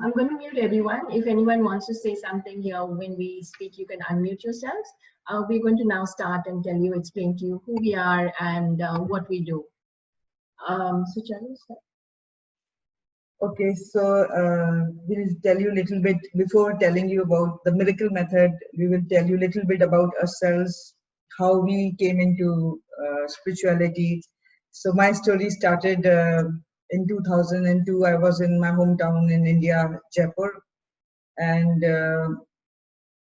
I'm going to mute everyone. If anyone wants to say something here when we speak, you can unmute yourselves. We're going to now start and explain to you who we are and what we do. So Charu, start. Okay, so we'll tell you a little bit, before telling you about the miracle method, we will tell you a little bit about ourselves, how we came into spirituality. So my story started in 2002. I was in my hometown in India, Jaipur, and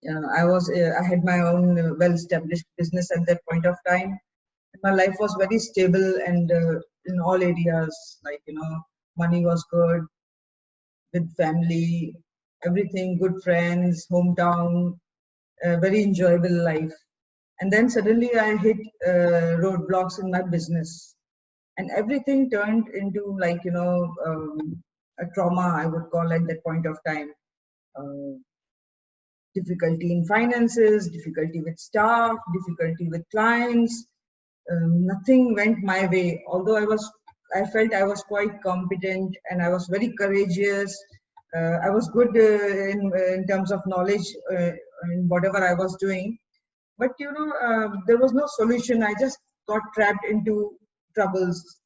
I had my own well-established business at that point of time. My life was very stable and in all areas, like, money was good, with family, everything, good friends, hometown, very enjoyable life. And then suddenly I hit roadblocks in my business, and everything turned into, like, a trauma, I would call, at that point of time. Difficulty in finances, difficulty with staff, difficulty with clients. Nothing went my way, although I felt I was quite competent and I was very courageous. I was good in terms of knowledge in whatever I was doing, but there was no solution. I just got trapped into troubles,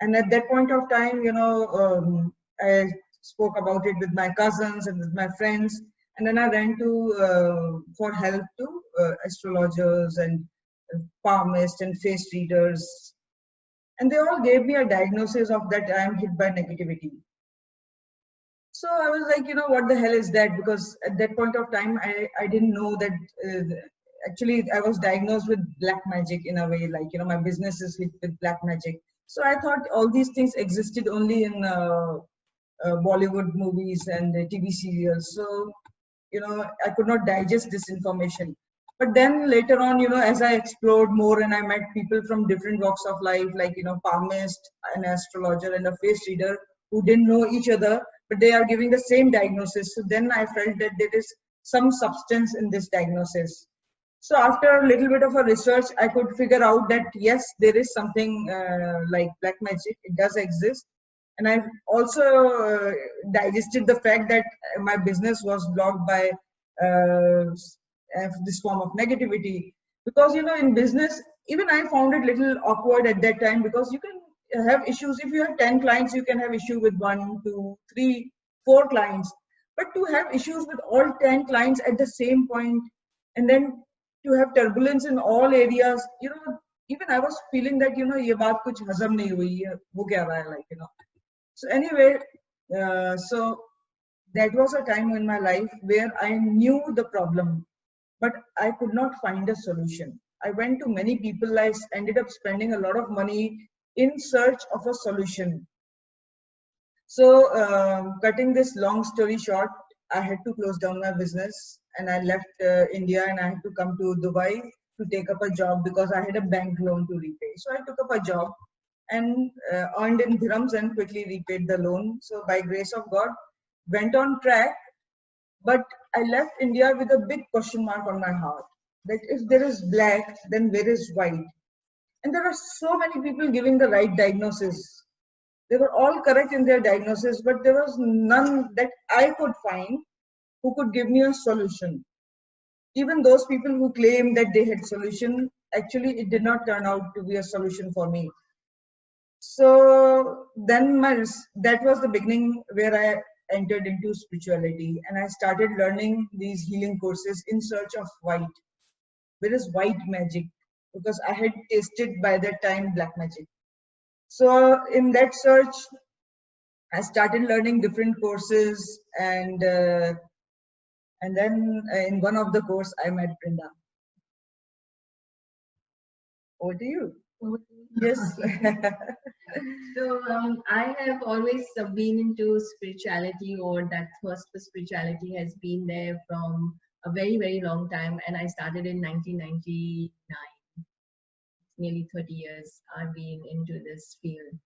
and at that point of time, I spoke about it with my cousins and with my friends, and then I ran to for help to astrologers and palmists and face readers, and they all gave me a diagnosis of that I am hit by negativity. So I was like, what the hell is that? Because at that point of time, I didn't know that actually I was diagnosed with black magic in a way, like, my business is hit with black magic. So I thought all these things existed only in Bollywood movies and TV serials. So, I could not digest this information. But then later on, as I explored more and I met people from different walks of life, like, palmist, an astrologer, and a face reader who didn't know each other, but they are giving the same diagnosis. So then I felt that there is some substance in this diagnosis. So after a little bit of a research, I could figure out that yes, there is something like black magic. It does exist. And I also digested the fact that my business was blocked by this form of negativity. Because, in business, even I found it little awkward at that time, because you can have issues. If you have 10 clients, you can have issue with 1, 2, 3, 4 clients. But to have issues with all 10 clients at the same point, and then to have turbulence in all areas, even I was feeling that, ye baat kuch hazam nahi hui hai, wo kya raha hai, like, So anyway, so that was a time in my life where I knew the problem, but I could not find a solution. I went to many people. I ended up spending a lot of money in search of a solution. So cutting this long story short, I had to close down my business, and I left India, and I had to come to Dubai to take up a job because I had a bank loan to repay. So I took up a job and earned in dirhams and quickly repaid the loan. So by grace of God, went on track, but I left India with a big question mark on my heart, that if there is black, then where is white? And there are so many people giving the right diagnosis. They were all correct in their diagnosis, but there was none that I could find who could give me a solution. Even those people who claimed that they had solution, actually it did not turn out to be a solution for me. So then that was the beginning where I entered into spirituality, and I started learning these healing courses in search of white. Where is white magic? Because I had tasted by that time black magic. So in that search, I started learning different courses, and then in one of the course I met Brinda. Over to you. Yes. So I have always been into spirituality, or that thirst for spirituality has been there from a very, very long time. And I started in 1999. Nearly 30 years I've been into this field.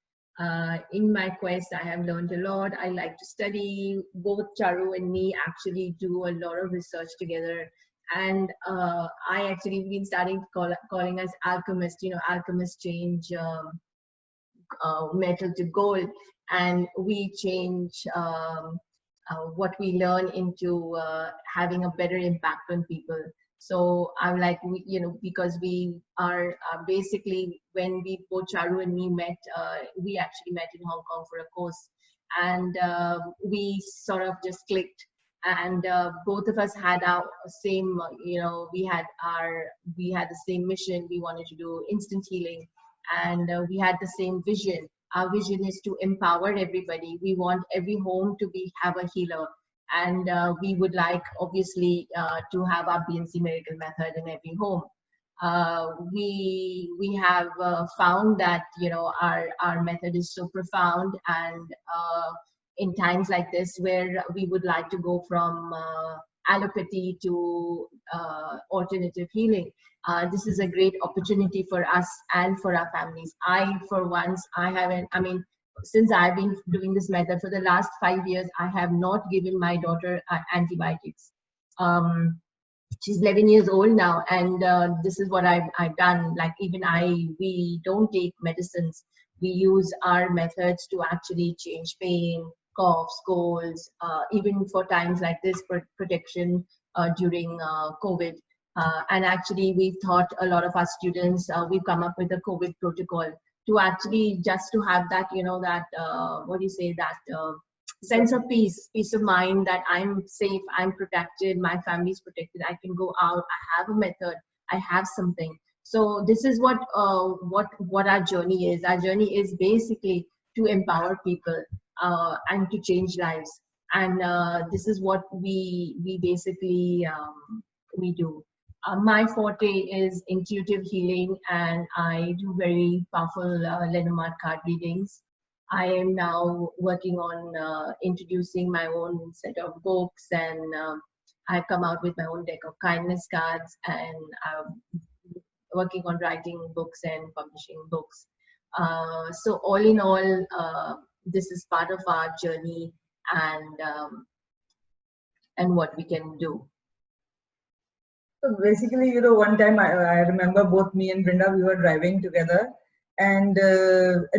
In my quest, I have learned a lot. I like to study. Both Charu and me actually do a lot of research together. And I actually been starting calling us alchemists. Alchemists change metal to gold, and we change what we learn into having a better impact on people. So I'm like, because we are basically, when we both, Charu and me, met, we actually met in Hong Kong for a course, and we sort of just clicked. And both of us had our same, we had the same mission. We wanted to do instant healing, and we had the same vision. Our vision is to empower everybody. We want every home to have a healer, and we would like, obviously, to have our BNC Miracle Method in every home. We have found that our method is so profound, and in times like this, where we would like to go from allopathy to alternative healing, this is a great opportunity for us and for our families. For once, since I've been doing this method for the last 5 years, I have not given my daughter antibiotics. She's 11 years old now, and this is what I've done. Like, we don't take medicines. We use our methods to actually change pain, coughs, colds, even for times like this, protection during COVID. And actually, we've taught a lot of our students, we've come up with a COVID protocol to actually just to have that, sense of peace of mind, that I'm safe, I'm protected, my family's protected, I can go out, I have a method, I have something. So this is what our journey is. Our journey is basically to empower people and to change lives. And this is what we basically we do. My forte is intuitive healing, and I do very powerful Lenormand card readings. I am now working on introducing my own set of books, and I've come out with my own deck of kindness cards, and I'm working on writing books and publishing books. So all in all, this is part of our journey, and what we can do. So basically, one time I remember both me and Brinda, we were driving together, and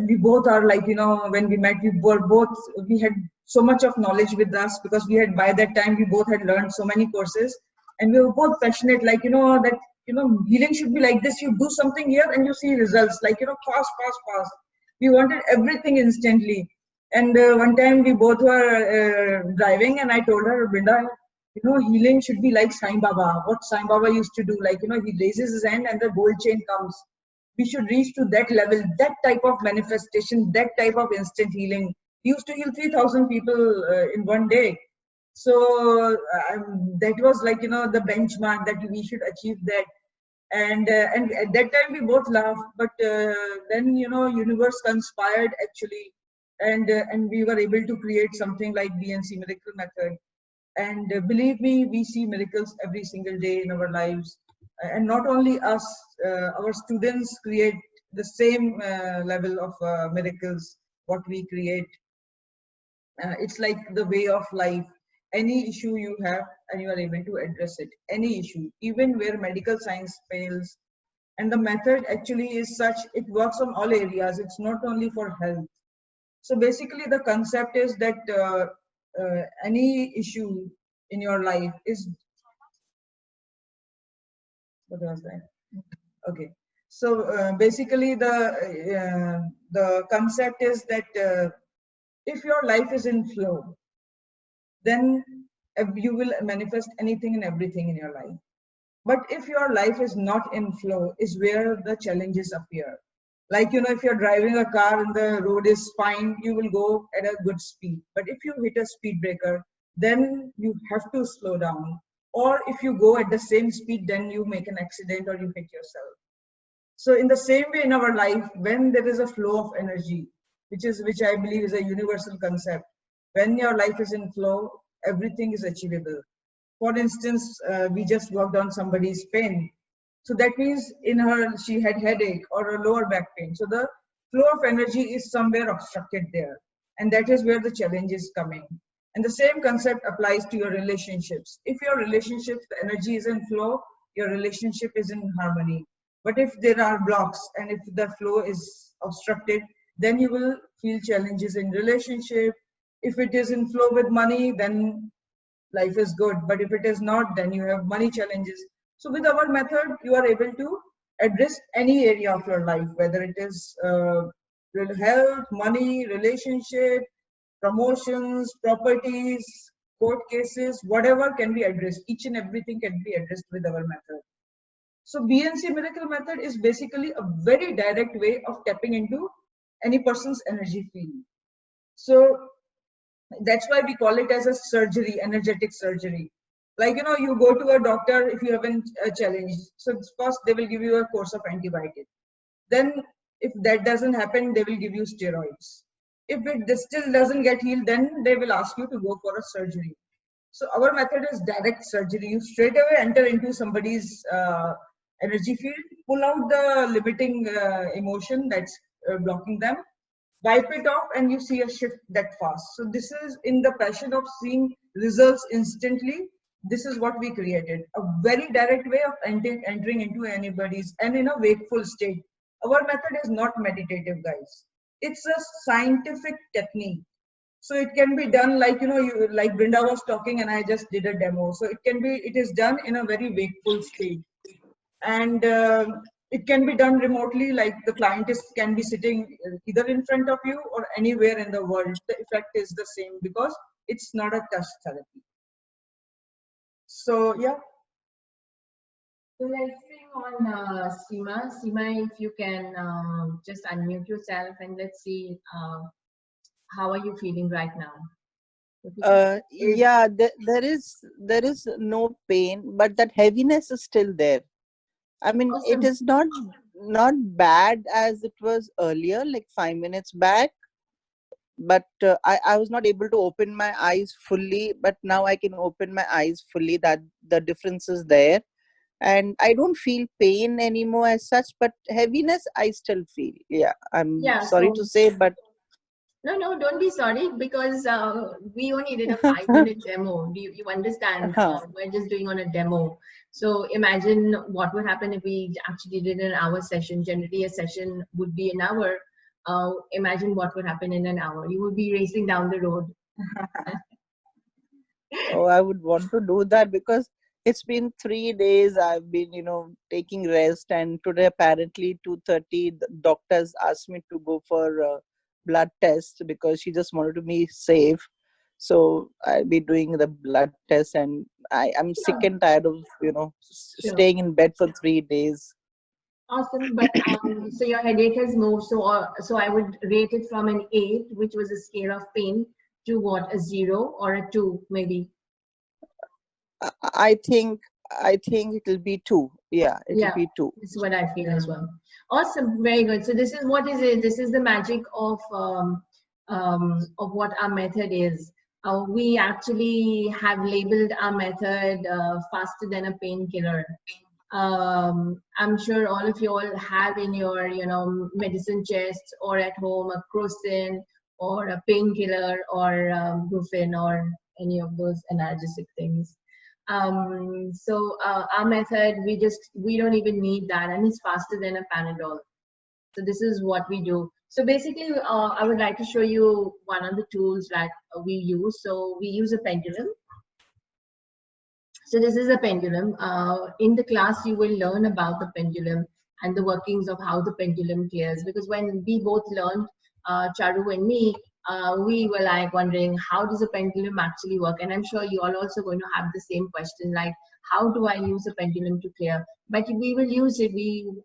we both are like, when we met, we had so much of knowledge with us, because by that time we both had learned so many courses, and we were both passionate, like, that healing should be like this. You do something here and you see results, like, fast. We wanted everything instantly. And one time we both were driving, and I told her, Brinda, healing should be like Sai Baba. What Sai Baba used to do, like, he raises his hand and the gold chain comes. We should reach to that level, that type of manifestation, that type of instant healing. He used to heal 3,000 people in one day. So that was like, the benchmark that we should achieve that. And at that time we both laughed, but then, universe conspired actually, and we were able to create something like BNC Miracle Method. And believe me, we see miracles every single day in our lives. And not only us, our students create the same level of miracles what we create. It's like the way of life. Any issue you have, and you are able to address it. Any issue, even where medical science fails. And the method actually is such, it works on all areas. It's not only for health. So basically the concept is that any issue in your life is, what was that? Okay. So basically the concept is that if your life is in flow, then you will manifest anything and everything in your life. But if your life is not in flow, is where the challenges appear. Like, if you're driving a car and the road is fine, you will go at a good speed. But if you hit a speed breaker, then you have to slow down. Or if you go at the same speed, then you make an accident or you hit yourself. So in the same way in our life, when there is a flow of energy, which I believe is a universal concept, when your life is in flow, everything is achievable. For instance, we just worked on somebody's pain. So that means she had headache or a lower back pain. So the flow of energy is somewhere obstructed there. And that is where the challenge is coming. And the same concept applies to your relationships. If your relationships, the energy is in flow, your relationship is in harmony. But if there are blocks and if the flow is obstructed, then you will feel challenges in relationship, If it is in flow with money, then life is good. But if it is not, then you have money challenges. So with our method, you are able to address any area of your life, whether it is health, money, relationship, promotions, properties, court cases, whatever can be addressed. Each and everything can be addressed with our method. So BNC Miracle Method is basically a very direct way of tapping into any person's energy field. So that's why we call it as a surgery, energetic surgery. Like, you go to a doctor if you haven't a challenge. So first they will give you a course of antibiotic. Then if that doesn't happen, they will give you steroids. If it still doesn't get healed, then they will ask you to go for a surgery. So our method is direct surgery. You straight away enter into somebody's energy field, pull out the limiting emotion that's blocking them, wipe it off, and you see a shift that fast. So this is in the passion of seeing results instantly. This is what we created, a very direct way of entering into anybody's, and in a wakeful state. Our method is not meditative, guys. It's a scientific technique. So it can be done like, you like Brinda was talking and I just did a demo. So it is done in a very wakeful state. And it can be done remotely, like the client can be sitting either in front of you or anywhere in the world. The effect is the same because it's not a touch therapy. So yeah. So let's bring on Seema. Seema, if you can just unmute yourself and let's see how are you feeling right now? Yeah, there is no pain, but that heaviness is still there. I mean, Awesome. it is not bad as it was earlier, like 5 minutes back. But I was not able to open my eyes fully. But now I can open my eyes fully. That the difference is there, and I don't feel pain anymore as such. But heaviness, I still feel. Yeah, I'm Yeah, sorry so to say, but no, don't be sorry because we only did a 5-minute demo. You understand? We're just doing on a demo. So imagine what would happen if we actually did an hour session. Generally, a session would be an hour. Imagine what would happen in an hour. You would be racing down the road. oh, I would want to do that because it's been 3 days. I've been, taking rest, and today apparently 2:30, the doctors asked me to go for a blood test because she just wanted to be safe. So I'll be doing the blood test, and I'm sick Sure. and tired of, Sure. staying in bed for 3 days. Awesome. But so your headache has moved. So I would rate it from an 8, which was a scale of pain, to what, a 0 or a 2 maybe. I I think I think it'll be 2. Yeah, it'll Yeah, be 2. this is what I feel as well. Awesome, very good. So this is what is it? This is the magic of what our method is. We actually have labeled our method faster than a painkiller. I'm sure all of you all have in your, medicine chest or at home a Crocin or a painkiller or Brufen or any of those analgesic things. So our method, we don't even need that, and it's faster than a Panadol. So this is what we do. So basically, I would like to show you one of the tools that we use. So we use a pendulum. So this is a pendulum. In the class, you will learn about the pendulum and the workings of how the pendulum clears. Because when we both learned, Charu and me, we were like wondering, how does a pendulum actually work? And I'm sure you all also going to have the same question, like, how do I use a pendulum to clear? But we will use it.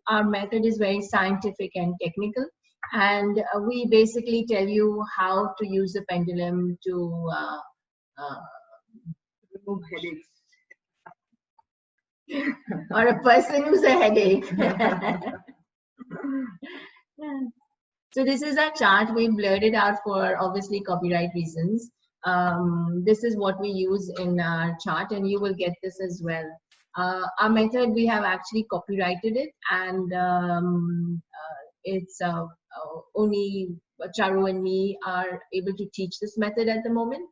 Our method is very scientific and technical. And we basically tell you how to use the pendulum to Remove headaches. or a person who's a headache. So this is our chart. We blurred it out for obviously copyright reasons. This is what we use in our chart, and you will get this as well. Our method, we have actually copyrighted it, and it's only Charu and me are able to teach this method at the moment.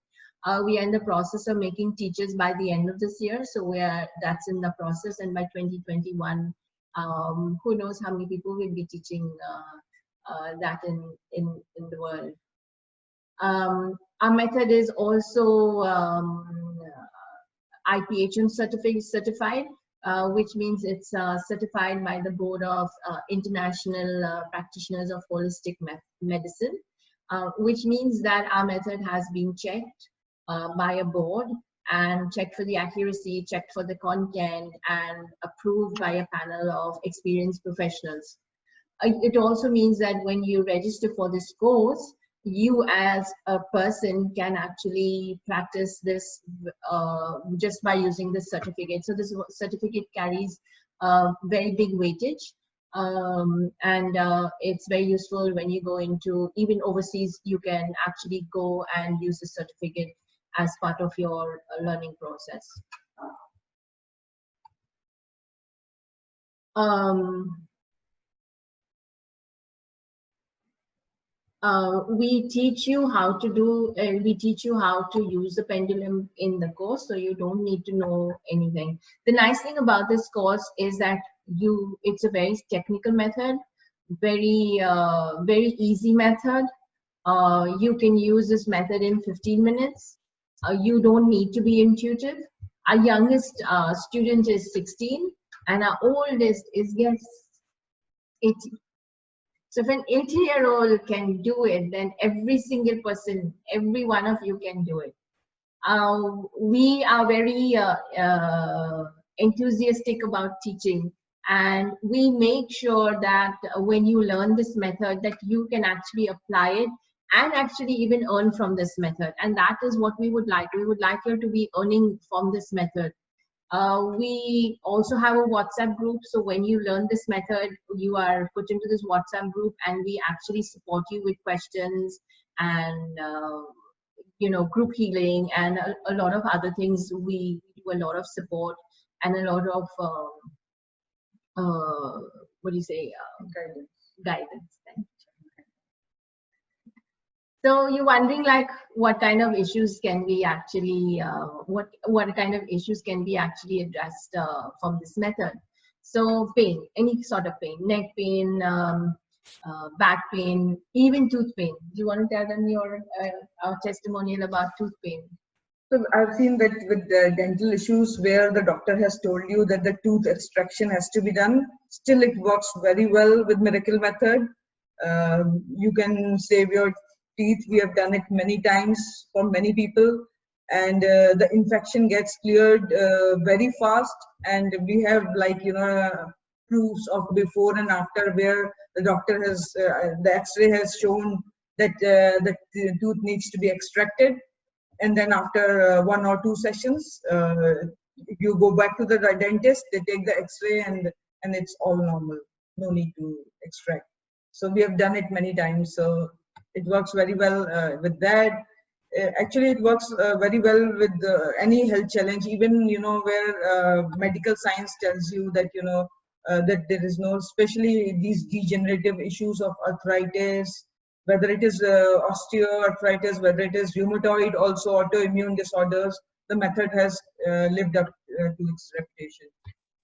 We are in the process of making teachers by the end of this year, so that's in the process, and by 2021, who knows how many people will be teaching that in the world. Our method is also IPHM certified, which means it's certified by the Board of International Practitioners of Holistic Medicine, which means that our method has been checked by a board and checked for the accuracy, checked for the content, and approved by a panel of experienced professionals. It also means that when you register for this course, you as a person can actually practice this just by using this certificate. So this certificate carries very big weightage, and it's very useful when you go into, even overseas, you can actually go and use the certificate as part of your learning process. We teach you how to do, we teach you how to use the pendulum in the course, so you don't need to know anything. The nice thing about this course is that it's a very technical method, very easy method. You can use this method in 15 minutes. You don't need to be intuitive. Our youngest student is 16 and our oldest is, yes, 80. So if an 80-year-old can do it, then every single person, every one of you can do it. We are very enthusiastic about teaching, and we make sure that when you learn this method, that you can actually apply it and actually even earn from this method. And that is what we would like. We would like you to be earning from this method. We also have a WhatsApp group. So when you learn this method, you are put into this WhatsApp group, and we actually support you with questions and group healing and a lot of other things. We do a lot of support and a lot of what do you say? Guidance. Thank you. So you're wondering, like, what kind of issues can we actually, what kind of issues can be actually addressed from this method? So pain, any sort of pain, neck pain, back pain, even tooth pain. Do you want to tell them your testimonial about tooth pain? So I've seen that with the dental issues where the doctor has told you that the tooth extraction has to be done, still it works very well with Miracle Method. You can save your teeth. We have done it many times for many people, and the infection gets cleared very fast. And we have, like, proofs of before and after where the doctor has, the X-ray has shown that the tooth needs to be extracted. And then after 1 or 2 sessions, you go back to the dentist, they take the X-ray, and it's all normal. No need to extract. So we have done it many times. So it works very well with that. Actually, it works very well with any health challenge, even where medical science tells you that that there is no, especially these degenerative issues of arthritis, whether it is osteoarthritis, whether it is rheumatoid, also autoimmune disorders. The method has lived up to its reputation.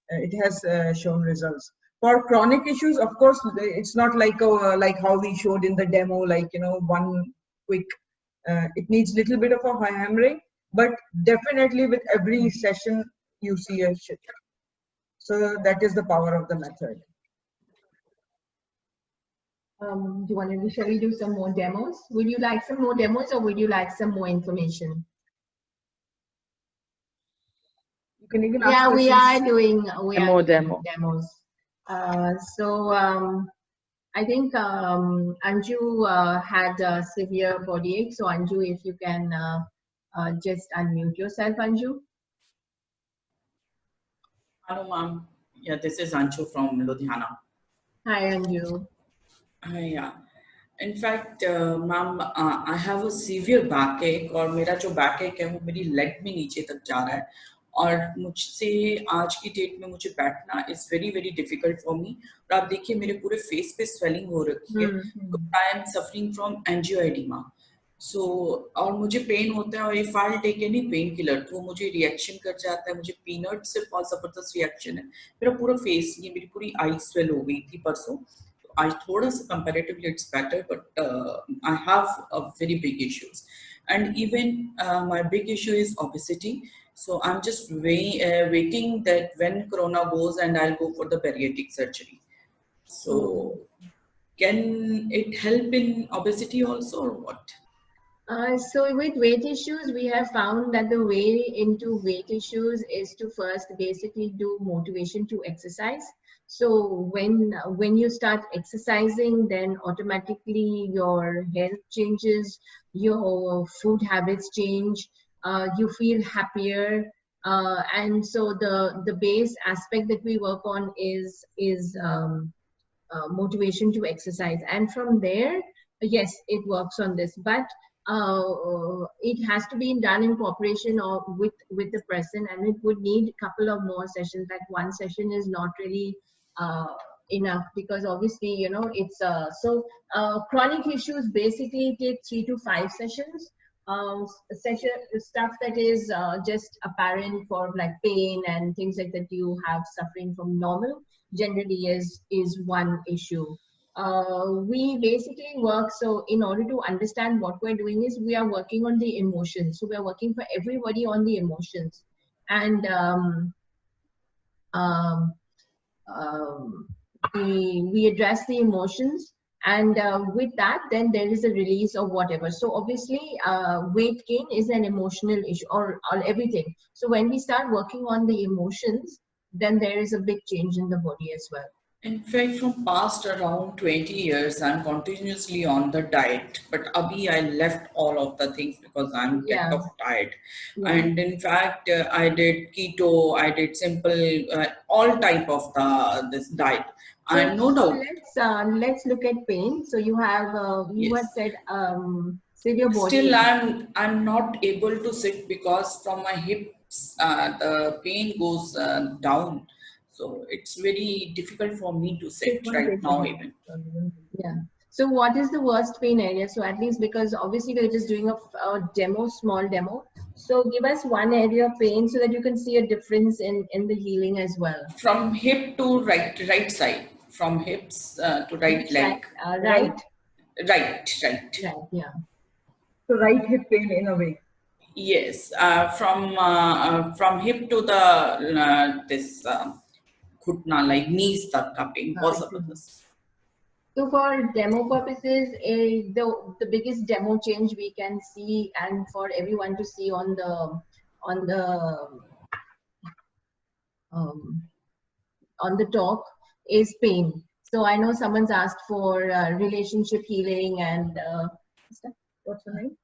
It has shown results. For chronic issues, of course, it's not like how we showed in the demo, like one quick. It needs little bit of a hammering, but definitely with every session you see a shift. So that is the power of the method. Do you want to, shall we do some more demos? Would you like some more demos, or would you like some more information? You can even ask questions. We are doing more demos. I think Anju had severe body ache. So Anju, if you can just unmute yourself, Anju. Hello, ma'am. Yeah, this is Anju from Ludhiana. Hi, Anju. Yeah. In fact, ma'am, I have a severe backache, और मेरा जो backache है वो मेरी leg में नीचे तक जा रहा है, और मुझसे आज की डेट में मुझे बैठना is very very difficult for me. और आप देखिए मेरे पूरे face पे swelling हो रखी है. I am suffering from angioedema. So और मुझे पेन होता है, और if I'll take any painkiller तो मुझे रिएक्शन कर जाता है. मुझे पीनट से बहुत जबरदस्त रिएक्शन है. मेरा पूरा फेस, ये मेरी पूरी आई स्वेल हो गई थी परसों. I थोड़ा सा comparatively it's better, but I have very big issues. And even my big issue is obesity. So I'm just waiting that when Corona goes and I'll go for the bariatric surgery. So can it help in obesity also, or what? So with weight issues, we have found that the way into weight issues is to first basically do motivation to exercise. So when you start exercising, then automatically your health changes, your food habits change, you feel happier, and so the base aspect that we work on is motivation to exercise, and from there, yes, it works on this, but it has to be done in cooperation or with the person, and it would need a couple of more sessions. Like one session is not really uh, enough, because obviously, you know, it's chronic issues basically take 3 to 5 sessions. Session stuff that is just apparent for like pain and things like that you have suffering from normal generally is one issue. We basically work, so in order to understand what we're doing is we are working on the emotions. So we're working for everybody on the emotions, and um, um, we address the emotions, and with that then there is a release of whatever. So obviously weight gain is an emotional issue, or everything. So when we start working on the emotions, then there is a big change in the body as well. In fact, from past around 20 years, I'm continuously on the diet. But abhi, I left all of the things because I'm get Yeah, of tired. yeah. And in fact, I did keto, I did simple, all type of this diet. And no So doubt, let's look at pain. So you have you had yes. said severe body Still, ache. I'm not able to sit because from my hips, the pain goes down. So it's very difficult for me to Take sit one right page now ahead. even. Yeah. So what is the worst pain area? So at least, because obviously we're just doing a demo, small demo. So give us one area of pain so that you can see a difference in the healing as well. From hip to right side, from hips to right Which side? leg, Right. Right? right. Right. Yeah. So right hip pain in a way. Yes, from hip to the this घुटना like knees तक का pain बहुत I see. जबरदस्त. So for demo purposes, the biggest demo change we can see, and for everyone to see on the um, on the talk, is pain. So I know someone's asked for relationship healing and What's the name?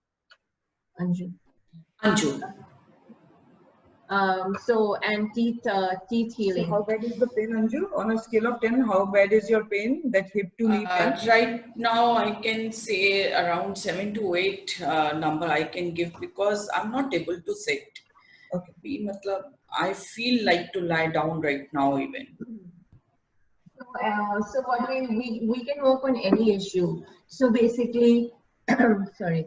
Anju. Anju, So and teeth So healing. how bad is the pain, Anju? On a scale of 10, how bad is your pain? That hip to knee pain? right now I can say around 7 to 8 number I can give because I'm not able to sit. Okay. भी मतलब I feel like to lie down right now even. So what we can work on any issue. So basically, sorry,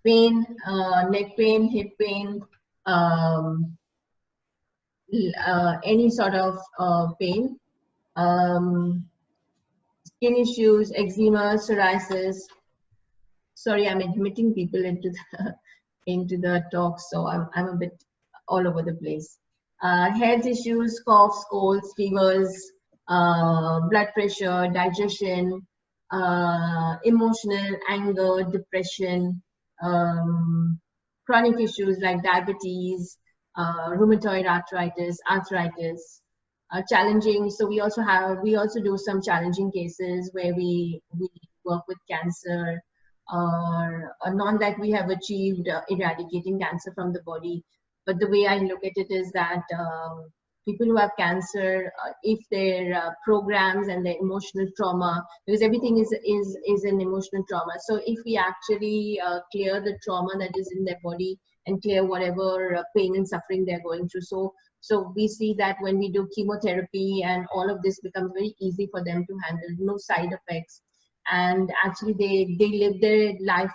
pain, neck pain, hip pain, um, any sort of pain, skin issues, eczema, psoriasis. Sorry, I'm admitting people into the into the talk, so I'm a bit all over the place. Health issues, coughs, colds, fevers, blood pressure, digestion, emotional, anger, depression, chronic issues like diabetes, rheumatoid arthritis, challenging. So we also do some challenging cases where we work with cancer, or not that we have achieved eradicating cancer from the body, but the way I look at it is that people who have cancer, if their programs and their emotional trauma, because everything is an emotional trauma. So if we actually clear the trauma that is in their body and clear whatever pain and suffering they're going through, so we see that when we do chemotherapy and all of this becomes very easy for them to handle, no side effects, and actually they live their life,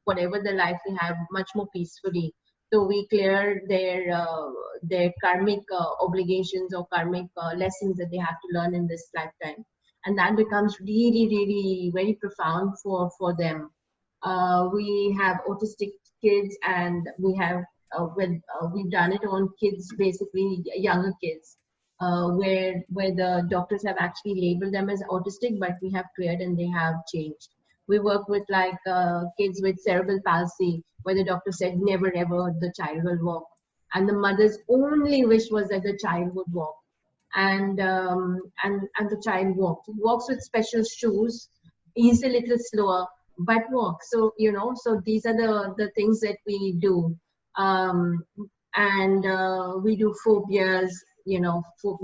whatever the life they have, much more peacefully. So we clear their karmic obligations or karmic lessons that they have to learn in this lifetime, and that becomes really very profound for them. We have autistic kids, and we've done it on kids, basically younger kids, where the doctors have actually labeled them as autistic, but we have cleared and they have changed. We work with like kids with cerebral palsy, where the doctor said never ever the child will walk, and the mother's only wish was that the child would walk, and the child walks with special shoes. He's a little slower, but walks. So so these are the things that we do. um, and we do phobias. We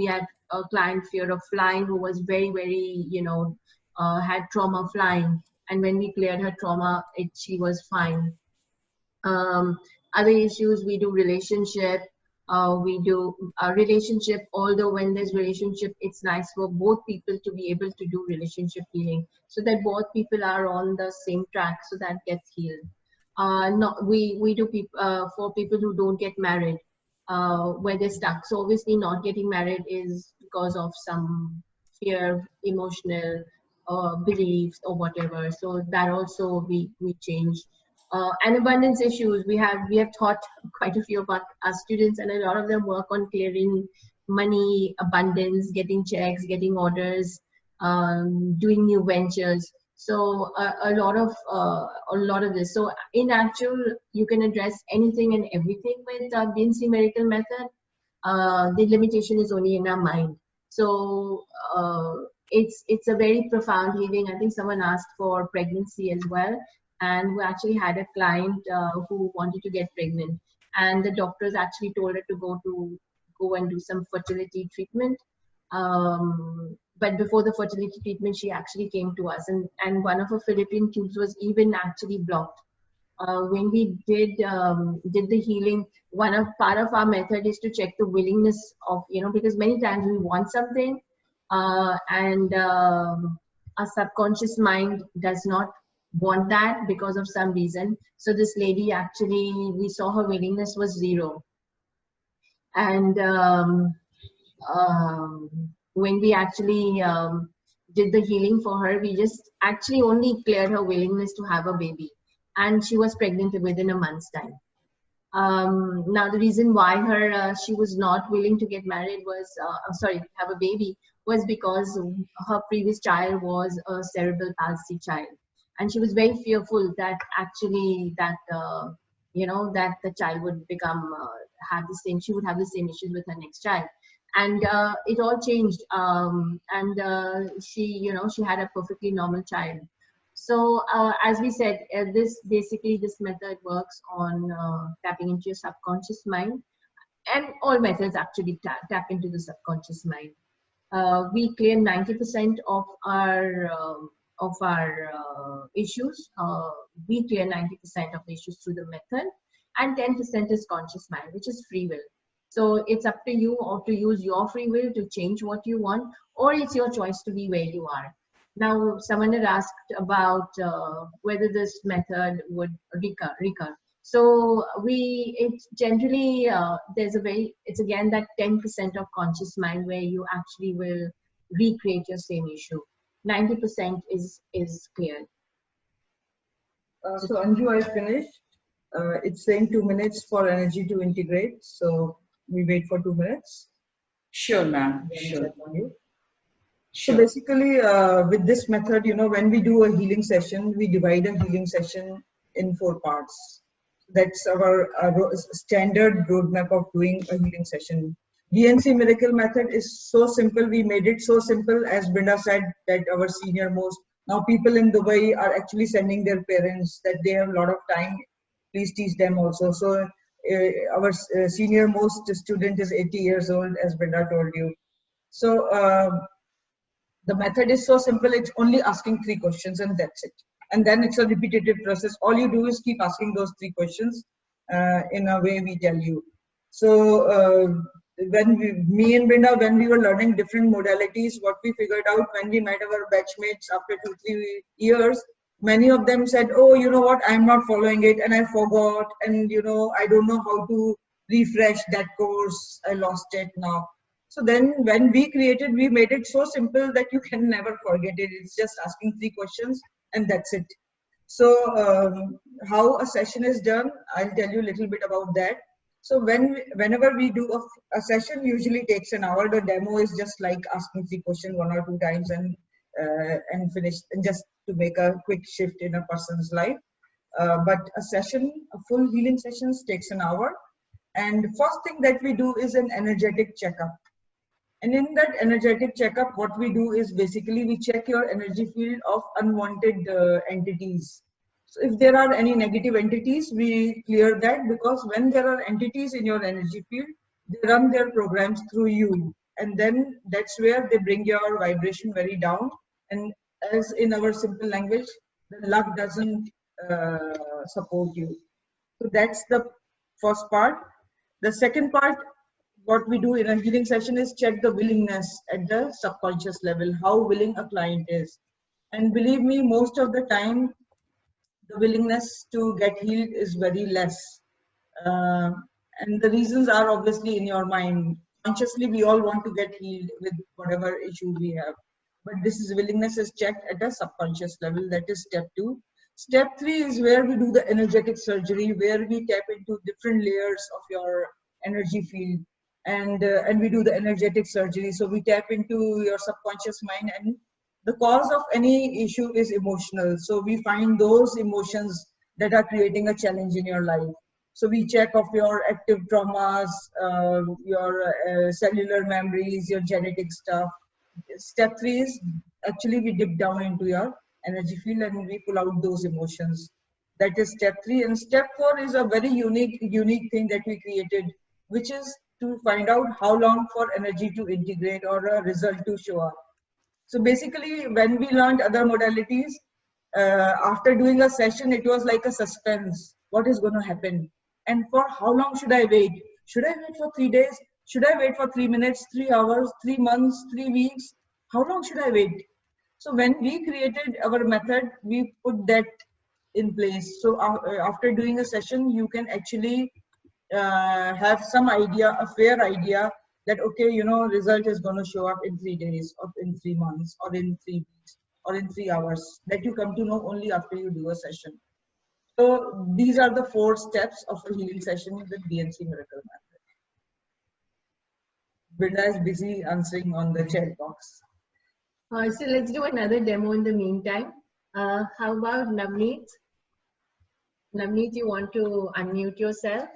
had a client, fear of flying, who was very had trauma flying, and when we cleared her trauma, she was fine. um, Other issues, we do relationship. We do a relationship, although when there's relationship, it's nice for both people to be able to do relationship healing, so that both people are on the same track, so that gets healed. No, we do for people who don't get married, where they're stuck. So obviously not getting married is because of some fear, emotional beliefs or whatever. So that also we change. And abundance issues, we have taught quite a few of our students, and a lot of them work on clearing money, abundance, getting checks, getting orders, doing new ventures. So a lot of this. So in actual, you can address anything and everything with BNC Miracle Method. The limitation is only in our mind. So it's a very profound healing. I think someone asked for pregnancy as well, and we actually had a client who wanted to get pregnant, and the doctors actually told her to go and do some fertility treatment. But before the fertility treatment, she actually came to us, and one of her fallopian tubes was even actually blocked. When we did the healing, part of our method is to check the willingness of, because many times we want something, and our subconscious mind does not want that because of some reason. So this lady, actually, we saw her willingness was 0, and when we actually did the healing for her, we just actually only cleared her willingness to have a baby, and she was pregnant within a month's time. Now the reason why she was not willing to get married was have a baby, was because her previous child was a cerebral palsy child, and she was very fearful that actually that that the child would become she would have the same issues with her next child. And it all changed, and she had a perfectly normal child. So as we said, this method works on tapping into your subconscious mind, and all methods actually tap into the subconscious mind. We clear 90% of our issues. We clear 90% of the issues through the method, and 10% is conscious mind, which is free will. So it's up to you, or to use your free will to change what you want, or it's your choice to be where you are. Now, someone had asked about whether this method would recur. So it's generally, it's again that 10% of conscious mind where you actually will recreate your same issue. 90% is cleared. So Anju, I finished. It's saying 2 minutes for energy to integrate. So we wait for 2 minutes. Sure, ma'am. Sure. So basically, with this method, when we do a healing session, we divide a healing session in 4 parts. That's our standard roadmap of doing a healing session. BNC Miracle Method is so simple. We made it so simple, as Brenda said, that our senior most, now people in Dubai are actually sending their parents that they have a lot of time. Please teach them also. So our senior most student is 80 years old, as Brenda told you. So the method is so simple. It's only asking 3 questions, and that's it. And then it's a repetitive process. All you do is keep asking those 3 questions in a way we tell you. So me and Brenda, when we were learning different modalities, what we figured out when we met our batchmates after 2-3 years, many of them said, oh, you know what, I'm not following it, and I forgot, and I don't know how to refresh that course, I lost it now. So then when we made it so simple that you can never forget it. It's just asking 3 questions, and that's it. So how a session is done, I'll tell you a little bit about that. So whenever we do a session, usually takes an hour. The demo is just like asking 3 questions 1 or 2 times and finish, and just to make a quick shift in a person's life. But a full healing sessions takes an hour. And first thing that we do is an energetic checkup. And in that energetic checkup, what we do is basically we check your energy field of unwanted entities. So if there are any negative entities, we clear that, because when there are entities in your energy field, they run their programs through you. And then that's where they bring your vibration very down. And as in our simple language, the luck doesn't support you. So that's the first part. The second part, what we do in a healing session is check the willingness at the subconscious level, how willing a client is. And believe me, most of the time, the willingness to get healed is very less. And the reasons are obviously in your mind. Consciously, we all want to get healed with whatever issue we have. But willingness is checked at a subconscious level. That is step 2. Step 3 is where we do the energetic surgery, where we tap into different layers of your energy field, and we do the energetic surgery. So we tap into your subconscious mind, and the cause of any issue is emotional. So we find those emotions that are creating a challenge in your life. So we check of your active traumas, your cellular memories, your genetic stuff. Step 3 is actually we dip down into your energy field and we pull out those emotions. That is step 3. And step 4 is a very unique thing that we created, which is to find out how long for energy to integrate or a result to show up. So basically, when we learned other modalities, after doing a session, it was like a suspense. What is going to happen? And for how long should I wait? Should I wait for 3 days? Should I wait for 3 minutes, 3 hours, 3 months, 3 weeks? How long should I wait? So when we created our method, we put that in place. So after doing a session, you can actually have some idea, a fair idea that, okay, result is going to show up in 3 days or in 3 months or in 3 weeks or in 3 hours, that you come to know only after you do a session. So these are the 4 steps of a healing session with BNC Miracle Method. Binda is busy answering on the chat box. So let's do another demo in the meantime. How about Navneet? Navneet, you want to unmute yourself?